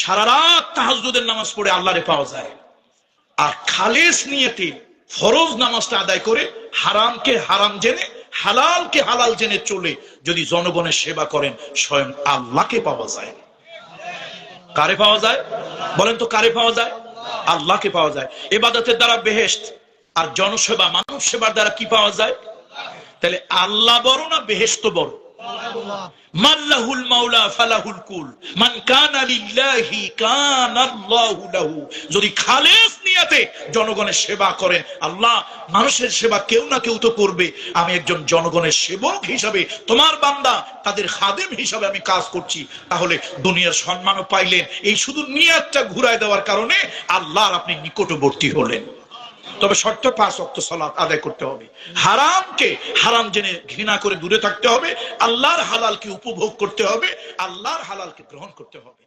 সারা রাত তাহাজ্জুদের নামাজ পড়ে আল্লাহরে পাওয়া যায়। আর খালেস নিয়তে ফরজ নামাজটা আদায় করে হারামকে হারাম জেনে হালালকে হালাল জেনে চলে যদি জনগণের সেবা করেন, স্বয়ং আল্লাহকে পাওয়া যায়। কারে পাওয়া যায় বলেন তো? কারে পাওয়া যায়? আল্লাহকে পাওয়া যায়। ইবাদতের দ্বারা বেহেশত, আর জনসেবা মানব সেবার দ্বারা কি পাওয়া যায়? তাহলে আল্লাহ বড় না বেহেশত বড়? মাল্লাহুল মাওলা ফালাহুল কুল, মান কানা লিল্লাহি কানা আল্লাহু লাহু। যদি খালেস নিয়তে জনগণের সেবা করেন, আল্লাহ মানুষের সেবা কেউ না কেউ তো করবে, আমি একজন জনগণের সেবক হিসাবে, তোমার বান্দা, তাদের খাদেম হিসাবে আমি কাজ করছি, তাহলে দুনিয়ার সম্মানও পাইলেন। এই শুধু নিয়তটা ঘুরায় দেওয়ার কারণে আল্লাহর আপনি নিকটবর্তী হলেন। তবে শর্ত 5 ওয়াক্ত সালাত আদায় করতে হবে, হারামকে হারাম জেনে ঘৃণা করে দূরে থাকতে হবে, আল্লাহর হালালকে উপভোগ করতে হবে, আল্লাহর হালালকে গ্রহণ করতে হবে।